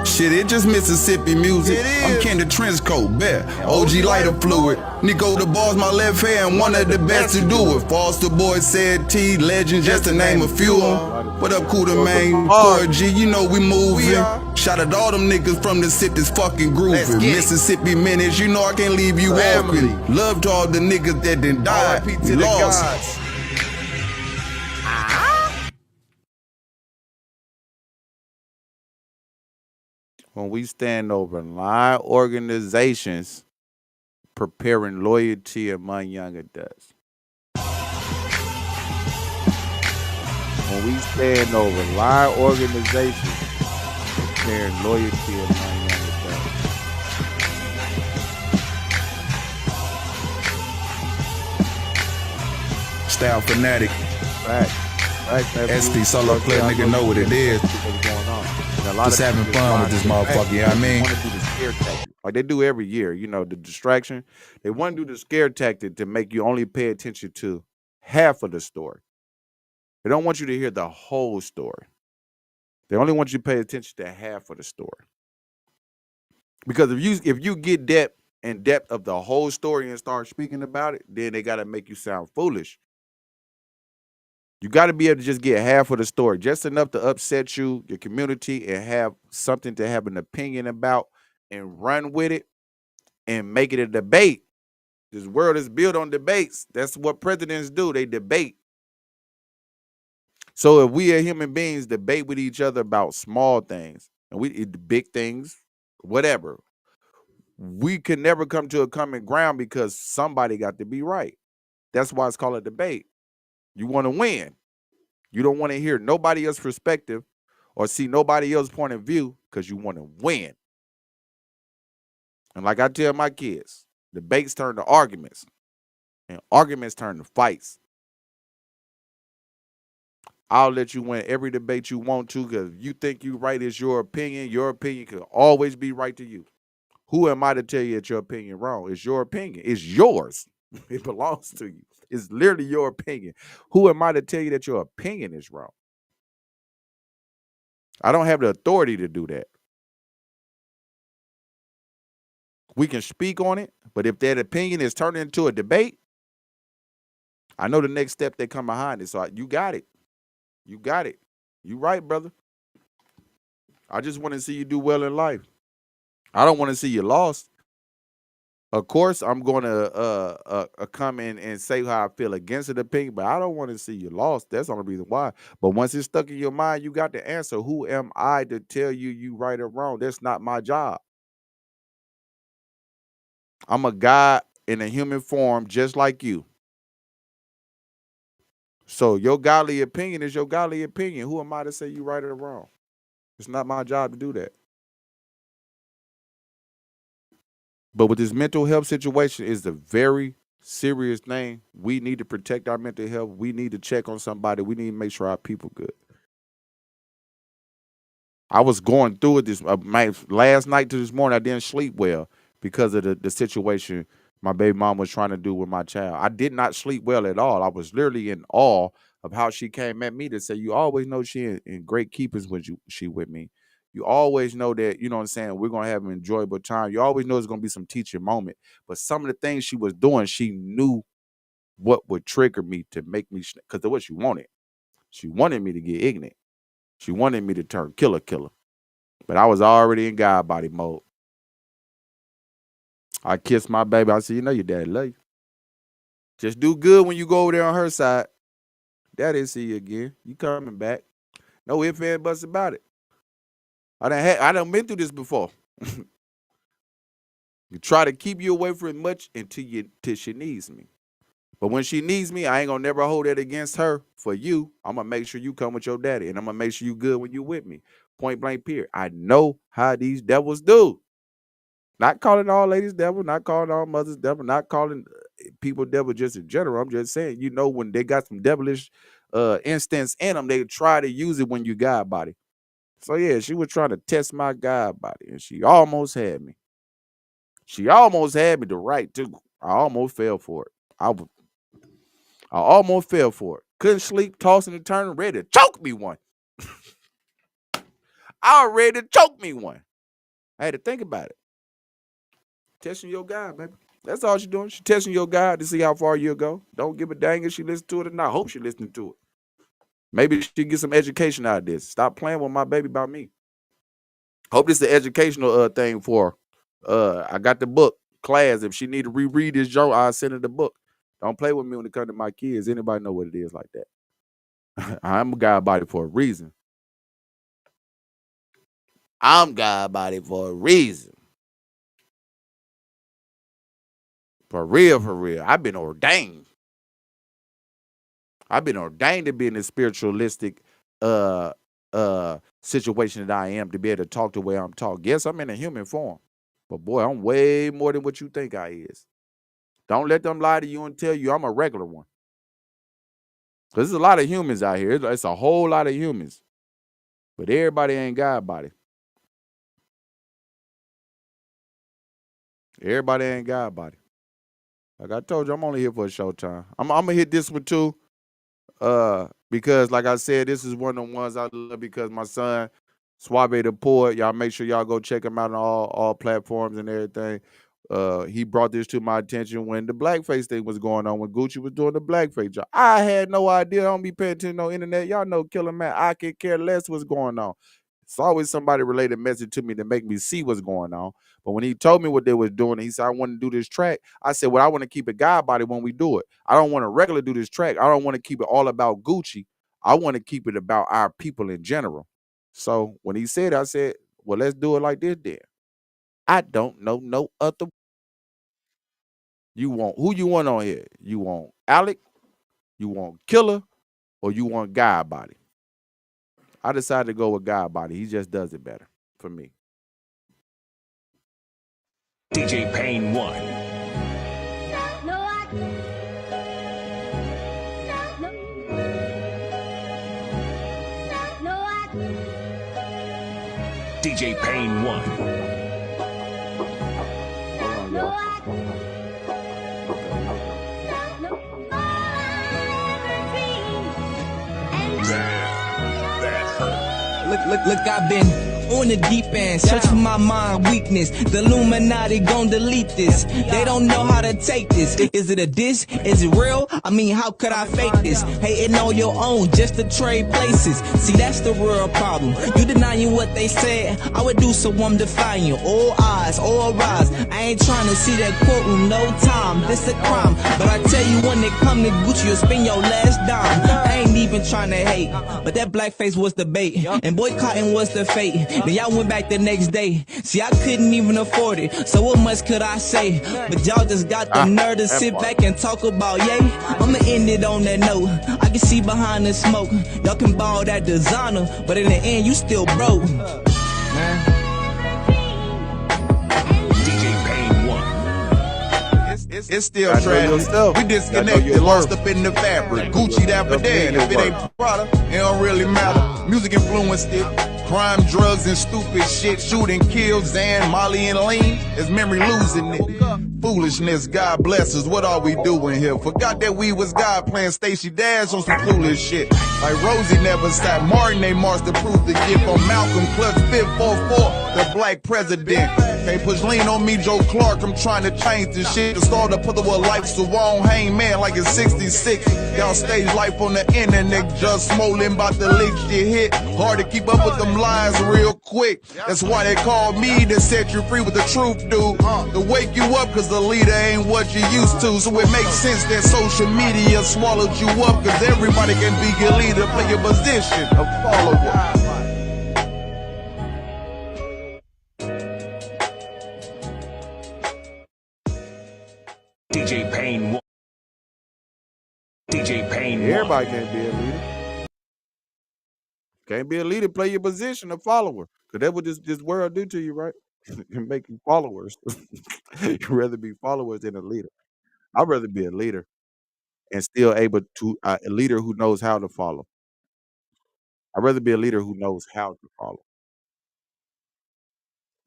Shit, it just Mississippi music. I'm Ken the Trenchcoat, bet. OG lighter fluid. Nico the boss, my left hand, one of the best to do it. Foster Boy said T, legend, just to name a few. What up, Cooter Man? Corey G, you know we moving. Shout out to all them niggas from the city's fucking grooving. Mississippi Menace, you know I can't leave you walking. Love to all the niggas that done died. We lost. When we stand over line organizations preparing loyalty among young adults. When we stand over line organizations preparing loyalty among young adults. Style fanatic. Right. SP solo player, nigga know what it is. What's going on? Just having fun with this motherfucker, you know what I mean? They want to do the scare tactic. Like they do every year, you know, the distraction. They want to do the scare tactic to make you only pay attention to half of the story. They don't want you to hear the whole story. They only want you to pay attention to half of the story. Because if you get depth of the whole story and start speaking about it, then they got to make you sound foolish. You got to be able to just get half of the story, just enough to upset you, your community, and have something to have an opinion about and run with it and make it a debate. This world is built on debates. That's what presidents do. They debate. So if we as human beings debate with each other about small things and big things, whatever, we can never come to a common ground because somebody got to be right. That's why it's called a debate. You want to win. You don't want to hear nobody else's perspective or see nobody else's point of view because you want to win. And like I tell my kids, debates turn to arguments and arguments turn to fights. I'll let you win every debate you want to because you think you right is your opinion. Your opinion can always be right to you. Who am I to tell you that your opinion wrong? It's your opinion. It's yours. It belongs to you. It's literally your opinion. Who am I to tell you that your opinion is wrong? I don't have the authority to do that. We can speak on it, but if that opinion is turned into a debate, I know the next step that come behind it. So you got it. You got it. You right, brother. I just want to see you do well in life. I don't want to see you lost. Of course, I'm going to come in and say how I feel against the opinion, but I don't want to see you lost. That's the only reason why. But once it's stuck in your mind, you got the answer. Who am I to tell you right or wrong? That's not my job. I'm a guy in a human form just like you. So your godly opinion is your godly opinion. Who am I to say you right or wrong? It's not my job to do that. But with this mental health situation is a very serious thing. We need to protect our mental health. We need to check on somebody. We need to make sure our people good. I was going through it this last night to this morning. I didn't sleep well because of the situation my baby mom was trying to do with my child. I did not sleep well at all. I was literally in awe of how she came at me to say, you always know she in great keepers when she with me. You always know that, you know what I'm saying, we're going to have an enjoyable time. You always know it's going to be some teaching moment. But some of the things she was doing, she knew what would trigger me to make me, because of what she wanted. She wanted me to get ignorant. She wanted me to turn killer. But I was already in God body mode. I kissed my baby. I said, you know your daddy love you. Just do good when you go over there on her side. Daddy see you again. You coming back. No ifs, ands, buts about it. I done been through this before. You try to keep you away from it much until she needs me. But when she needs me, I ain't gonna never hold that against her for you. I'm gonna make sure you come with your daddy, and I'm gonna make sure you good when you with me. Point blank period. I know how these devils do. Not calling all ladies devil, not calling all mothers devil, not calling people devil just in general. I'm just saying, you know, when they got some devilish instincts in them, they try to use it when you God body. So yeah, she was trying to test my God body, and she almost had me. She almost had me to right too. I almost fell for it. I almost fell for it. Couldn't sleep, tossing and turning, ready to choke me one. I was ready to choke me one. I had to think about it. Testing your God, baby. That's all she's doing. She's testing your God to see how far you'll go. Don't give a dang if she listens to it or not. I hope she's listening to it. Maybe she get some education out of this. Stop playing with my baby about me. Hope this is an educational thing for her. I got the book, class. If she need to reread this journal, I'll send her the book. Don't play with me when it comes to my kids. Anybody know what it is like that? I'm a God body for a reason. I'm God body for a reason. For real. I've been ordained. I've been ordained to be in a spiritualistic situation that I am, to be able to talk the way I'm talking. Yes, I'm in a human form. But boy, I'm way more than what you think I is. Don't let them lie to you and tell you I'm a regular one. Because there's a lot of humans out here. It's a whole lot of humans. But everybody ain't God body. Everybody ain't God body. Like I told you, I'm only here for a short time. I'm going to hit this one too. Because like I said, this is one of the ones I love because my son, Suave the Poet, y'all make sure y'all go check him out on all platforms and everything. He brought this to my attention when the blackface thing was going on, when Gucci was doing the blackface job. I had no idea. I don't be paying attention on internet. Y'all know Killer Man. I could care less what's going on. It's always somebody related message to me to make me see what's going on. But when he told me what they was doing, he said, I want to do this track. I said, well, I want to keep it God body when we do it. I don't want to regularly do this track. I don't want to keep it all about Gucci. I want to keep it about our people in general. So when he said, I said, well, let's do it like this then. I don't know no other. Who you want on here? You want Alec? You want Killer? Or you want God body? I decided to go with God body. He just does it better for me. DJ Pain 1. DJ Pain 1. Hold on, y'all. Look, I've been on the deep end, search for my mind weakness. The Illuminati gon' delete this. They don't know how to take this. Is it a diss? Is it real? I mean, how could I fake this? Hating on your own just to trade places. See, that's the real problem. You denying what they said, I would do so I'm defying you. All eyes, all rise. I ain't trying to see that courtroom, no time. This a crime. But I tell you, when it come to Gucci, you'll spend your last dime. I ain't even trying to hate, but that blackface was the bait, and boycotting was the fate. Then y'all went back the next day. See, I couldn't even afford it, so what much could I say? But y'all just got the nerve to sit back and talk about yay. I'ma end it on that note. I can see behind the smoke. Y'all can ball that designer, but in the end, you still broke. Man. DJ Pain 1. It's still tragic. We disconnected, lost up in the fabric. Gucci that for dead. If it ain't Prada, it don't really matter. Music influenced it. Crime, drugs, and stupid shit. Shooting, kill, Zan, Molly, and Lean. Is memory losing it? Foolishness, God bless us. What are we doing here? Forgot that we was God playing Stacey Dash on some foolish shit. Like Rosie never stopped. Martin, they marched to prove the gift on Malcolm. Clutch 544, the black president. Can't push lean on me, Joe Clark. I'm trying to change this shit. To start to put the word life so wrong. Hang man like it's 66. Y'all stage life on the internet. Just smoldering about the leak shit hit. Hard to keep up with them lies real quick. That's why they call me to set you free with the truth, dude. To wake you up cause the leader ain't what you used to. So it makes sense that social media swallowed you up. Cause everybody can be your leader, play your position, a follower. DJ Pain 1. DJ Pain 1. Everybody can't be a leader. Can't be a leader, play your position, a follower. Because that's what this world do to you, right? It make you followers. You'd rather be followers than a leader. I'd rather be a leader and still able to, a leader who knows how to follow. I'd rather be a leader who knows how to follow.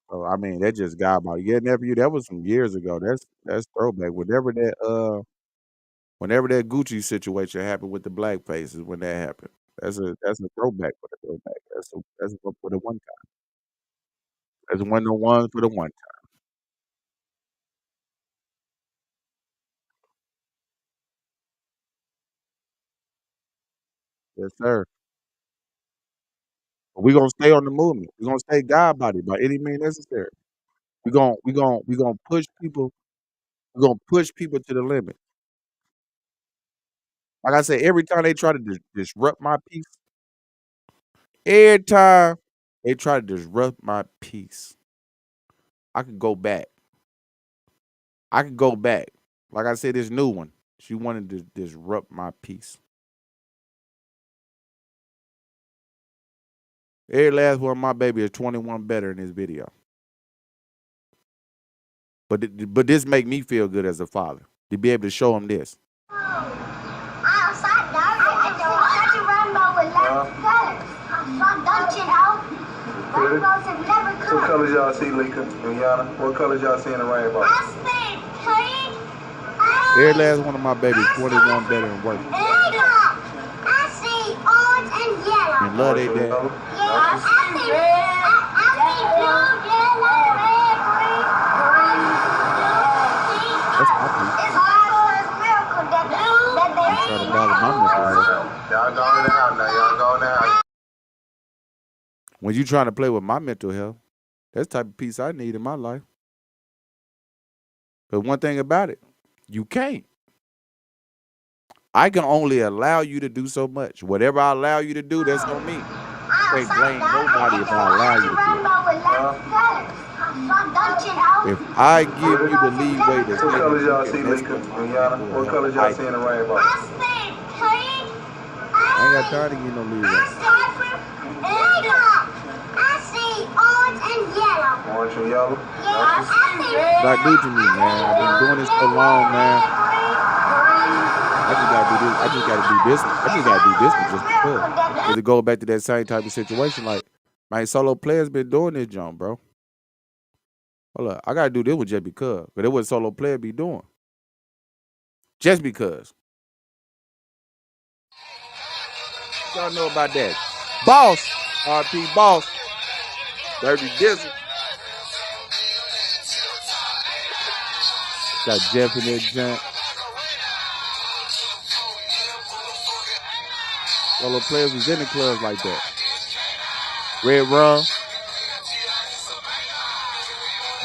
So, I mean, that just got about, yeah, nephew, that was some years ago. That's throwback. Whenever that Gucci situation happened with the blackface is when that happened. That's a throwback for the throwback. That's for the one time. That's one of the ones for the one time. Yes, sir. But we're gonna stay on the movement. We're gonna stay God body by any means necessary. We gonna push people. We're gonna push people to the limit. Like I said, every time they try to disrupt my peace, every time they try to disrupt my peace, I could go back. Like I said, this new one, she wanted to disrupt my peace. Every last one of my baby is 21 better in this video. But this make me feel good as a father to be able to show him this. What colors y'all see, Lika and Yana? What colors y'all see in the rainbow? Every last one of my babies 21 better and working. I see orange and yellow. And love they dad. I see blue, yellow, red, green. That's my piece. It's God's miracle that I'm trying to bother my mental health. Y'all going out now. Y'all going out. When you trying to play with my mental health, that's the type of peace I need in my life. But one thing about it, you can't. I can only allow you to do so much. Whatever I allow you to do, that's on me. I can't blame nobody if I allow you to do it. If I give you the leeway to What colors y'all see, Lika and Yana? What colors y'all see in the rainbow? I ain't got time to give no leeway. I see orange and yellow. Orange and yellow? Like do to me, man. I've been doing this so long, man. I just gotta do this. I just gotta do this. I just gotta do this one just because. Because it go back to that same type of situation. Like, my solo players been doing this jump, bro. Hold up. I gotta do this one just because. But it what solo player be doing. Just because. Y'all know about that. Boss. RP Boss. Dirty Dizzle. Got Jeff in that junk. Solo players was in the clubs like that. Red Rum.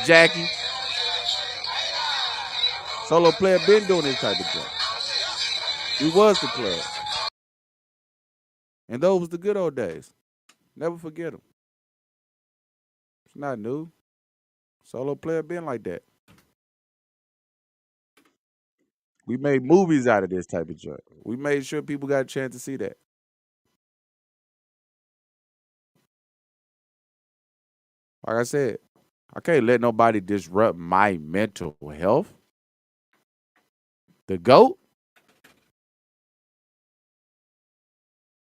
Jackie. Solo player been doing this type of junk. We was the club. And those was the good old days. Never forget them. It's not new. Solo player been like that. We made movies out of this type of junk. We made sure people got a chance to see that. Like I said, I can't let nobody disrupt my mental health. The GOAT?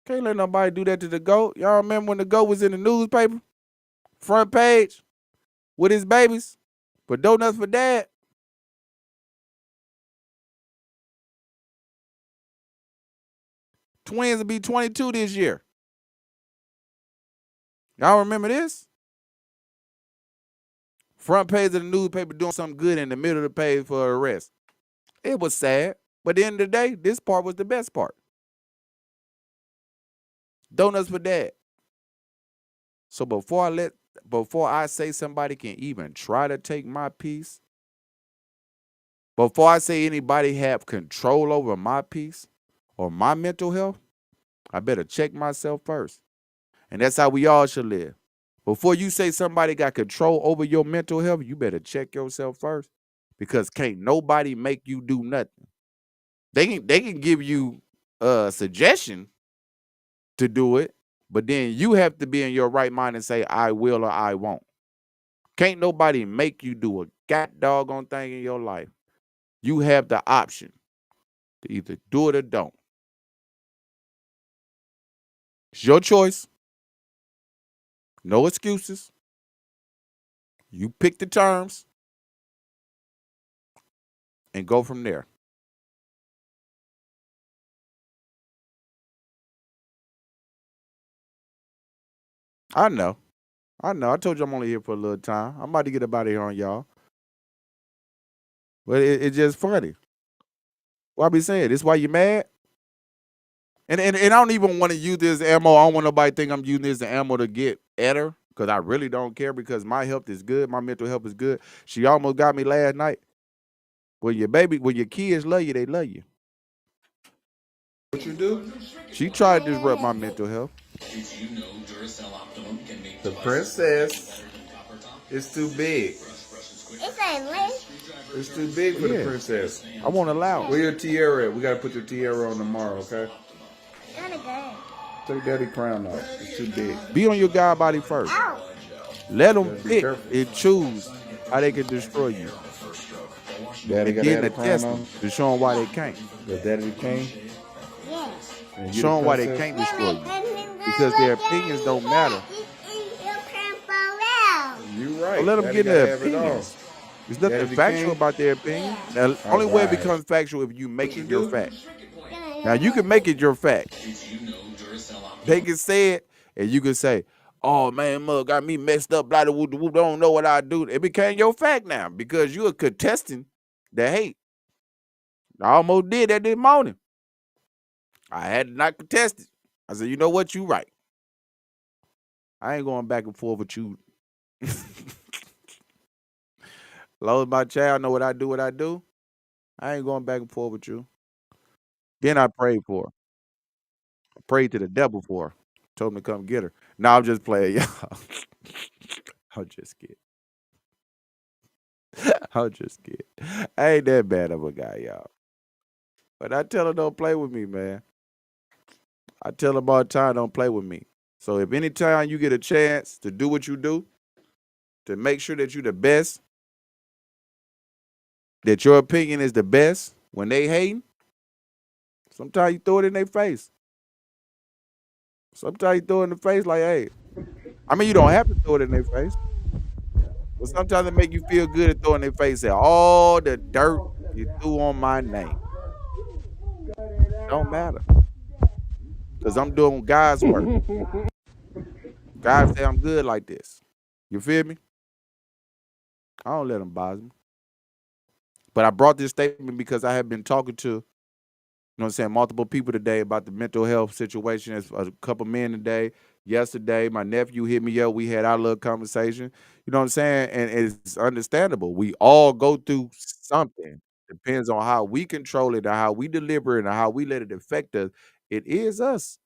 Can't let nobody do that to the GOAT. Y'all remember when the GOAT was in the newspaper? Front page with his babies for Donuts for Dad. Twins will be 22 this year. Y'all remember this? Front page of the newspaper doing something good in the middle of the page for a arrest. It was sad, but at the end of the day, this part was the best part. Donuts for Dad. So before I say somebody can even try to take my peace, before I say anybody have control over my peace or my mental health, I better check myself first. And that's how we all should live. Before you say somebody got control over your mental health, you better check yourself first, because can't nobody make you do nothing. They can give you a suggestion to do it, but then you have to be in your right mind and say, I will or I won't. Can't nobody make you do a god doggone thing in your life. You have the option to either do it or don't. It's your choice. No excuses. You pick the terms and go from there. I know. I told you I'm only here for a little time. I'm about to get up out of here on y'all. But it's just funny. What I be saying, this why you mad? And I don't even want to use this ammo. I don't want nobody to think I'm using this ammo to get at her, because I really don't care, because my health is good. My mental health is good. She almost got me last night. When your kids love you, they love you. What you do? She tried to disrupt my mental health. The princess is too big. It's ain't lit. It's too big for the princess. I won't allow it. Where your tiara at? We gotta put your tiara on tomorrow, okay? Kinda good. Take daddy crown off. It's too big. Be on your God body first. Ow. Let them Be pick careful. and choose how they can destroy you. Daddy And got then daddy to crown test on. them to show them why they can't. The daddy king. Yeah. And you Show the them why they princess? can't destroy you. Because their opinions don't matter. You right. So let them Daddy get gotta their have it all. opinions. There's nothing Daddy factual king. about their opinion. Now, the only way it Alright. becomes factual if you make you it your do? fact. Now, you can make it your fact. They can say it, and you can say, oh, man, mother got me messed up, blah, blah, blah, blah, don't know what I do. It became your fact now, because you're contesting the hate. I almost did that this morning. I had to not contest it. I said, you know what? You right. I ain't going back and forth with you. Long as my child know what I do, I ain't going back and forth with you. Then I prayed for her. I prayed to the devil for her. Told him to come get her. Now I'm just playing, y'all. I'm just kidding. I'm just kidding. I ain't that bad of a guy, y'all. But I tell her don't play with me, man. I tell her all the time, don't play with me. So if anytime you get a chance to do what you do, to make sure that you're the best, that your opinion is the best when they hating, sometimes you throw it in their face. Sometimes you throw it in the face like, hey. I mean, you don't have to throw it in their face. But sometimes it make you feel good to throw in their face, say, all the dirt you threw on my name. Don't matter. Because I'm doing God's work. God say I'm good like this. You feel me? I don't let them bother me. But I brought this statement because I have been talking to, you know what I'm saying, multiple people today about the mental health situation. As a couple men today. Yesterday, my nephew hit me up. We had our little conversation. You know what I'm saying? And it's understandable. We all go through something. Depends on how we control it, or how we deliver it, or how we let it affect us. It is us.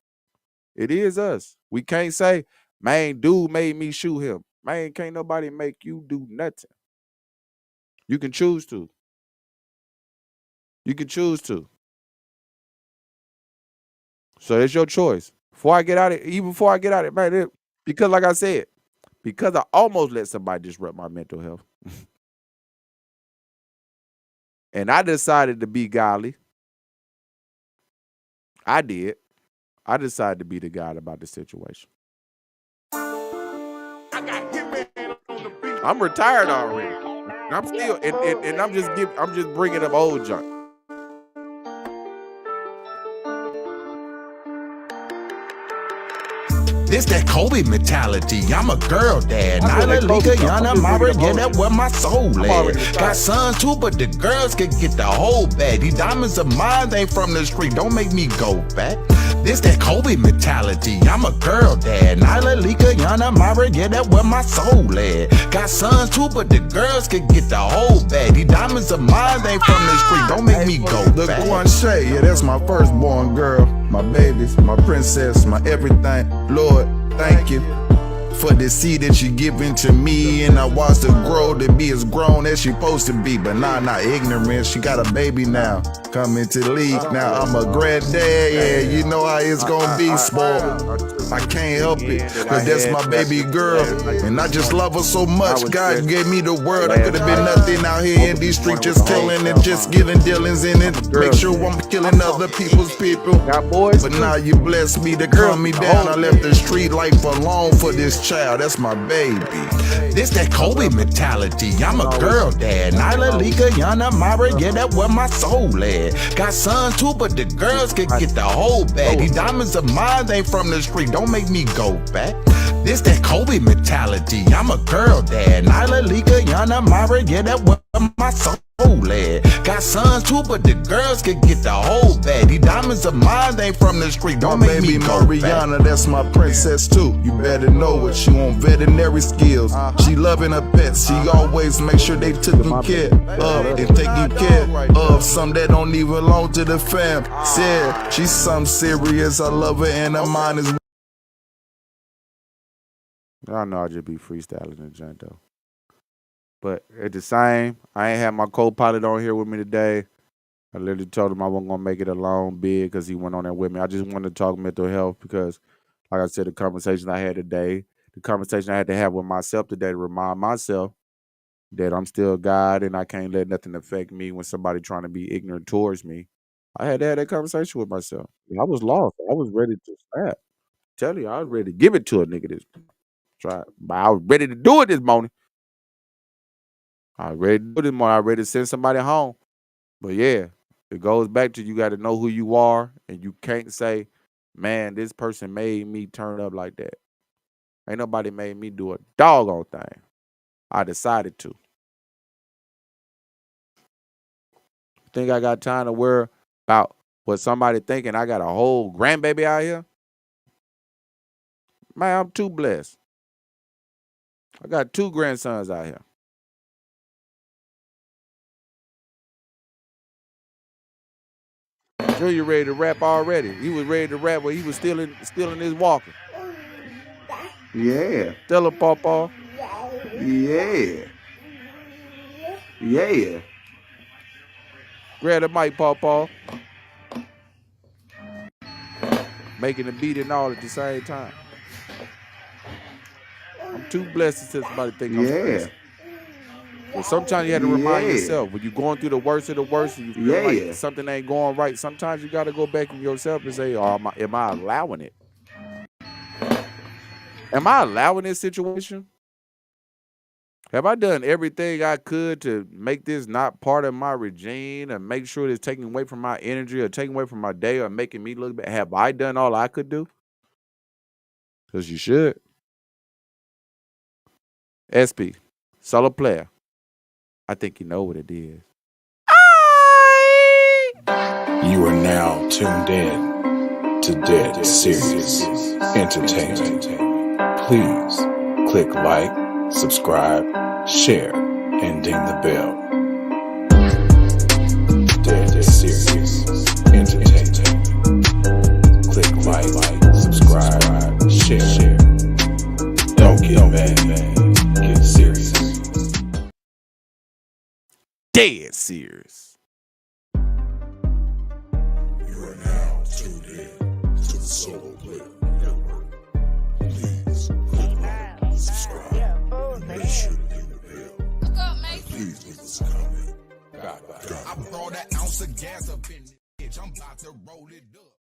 It is us. We can't say, man, dude made me shoot him. Man, can't nobody make you do nothing. You can choose to. You can choose to. So it's your choice. Before I get out of it, even before I get out of it, man, because like I said, because I almost let somebody disrupt my mental health. And I decided to be godly. I did. I decided to be the God about the situation. I'm retired already. And I'm still, and I'm just bringing up old junk. This that Kobe mentality. I'm a girl dad. Nyla, Lika, Yana, Mara, yeah, that where my soul at. Got sons too, but the girls can get the whole bag. These diamonds of mine, they from the street. Don't make me go back. This that Kobe mentality. I'm a girl dad. Nyla, Lika, Yana, Mara, yeah, that where my soul at. Got sons too, but the girls can get the whole bag. These diamonds of mine, they from the street. Don't make me go back. Look, one Shay, yeah, that's my firstborn girl. My babies, my princess, my everything. Lord, thank you for the seed that you giving to me, and I watched her grow to be as grown as she supposed to be. But nah, not ignorant. She got a baby now, coming to the league. Now I'm a granddad, yeah, you know how it's gonna be, spoiled. I can't help it, cause that's my baby girl, and I just love her so much. God gave me the world. I could have been nothing out here in these streets, just killing and just giving dealings in it. Make sure I'm killing other people's people. But now you blessed me to calm me down. I left the street life alone for this child. That's my baby. This that Kobe mentality. I'm a girl dad. Nyla, Lika, Yana, Mara, yeah, that where my soul at. Got sons too, but the girls can get the whole bag. These diamonds of mine, they from the street. Don't make me go back. This that Kobe mentality. I'm a girl dad. Nyla, Lika, Yana, Mara, yeah, that where my soul at. Got sons too, but the girls can get the whole bag. These diamonds of mine, they from the street. Don't make me go Mariana, back. that's my princess too. You better know it. She want veterinary skills. She loving her pets. She always make sure they taking care of and taking care of some that don't even belong to the fam. Said she's something serious. I love her and her mind is. I know I just be freestyling the joint though. But at the same, I ain't had my co-pilot on here with me today. I literally told him I wasn't gonna make it a long bid because he went on there with me. I just wanted to talk mental health because, like I said, the conversation I had today, the conversation I had to have with myself today to remind myself that I'm still God and I can't let nothing affect me when somebody trying to be ignorant towards me. I had to have that conversation with myself. I was lost. I was ready to snap. Tell you, I was ready to give it to a nigga this try. But I was ready to do it this morning. I was ready to do it this morning. I was ready to send somebody home. But yeah, it goes back to you got to know who you are, and you can't say, man, this person made me turn up like that. Ain't nobody made me do a doggone thing. I decided to. Think I got time to worry about what somebody thinking I got a whole grandbaby out here? Man, I'm too blessed. I got 2 grandsons out here. Junior ready to rap already. He was ready to rap when he was still in his walker. Yeah, Tell him, Pawpaw. yeah, yeah. Grab the mic, Pawpaw. Making the beat and all at the same time. I'm too blessed to somebody think I'm special. But sometimes you have to remind yourself when you're going through the worst of the worst and you feel like something ain't going right. Sometimes you got to go back in yourself and say, oh, am I allowing it? Am I allowing this situation? Have I done everything I could to make this not part of my regime and make sure it's taking away from my energy or taking away from my day or making me look bad? Have I done all I could do? Because you should. SP, solo player. I think you know what it is. You are now tuned in to Dead Serious Entertainment. Please click like, subscribe, share, and ding the bell. Dead Serious Entertainment. Click like, subscribe, share. Don't get mad, get serious. Dead serious. You are now tuned in to the Solo Player Network. Please click like, subscribe, and make sure to ding the bell. Please leave us a comment. I brought an ounce of gas up in the bitch. I'm about to roll it up.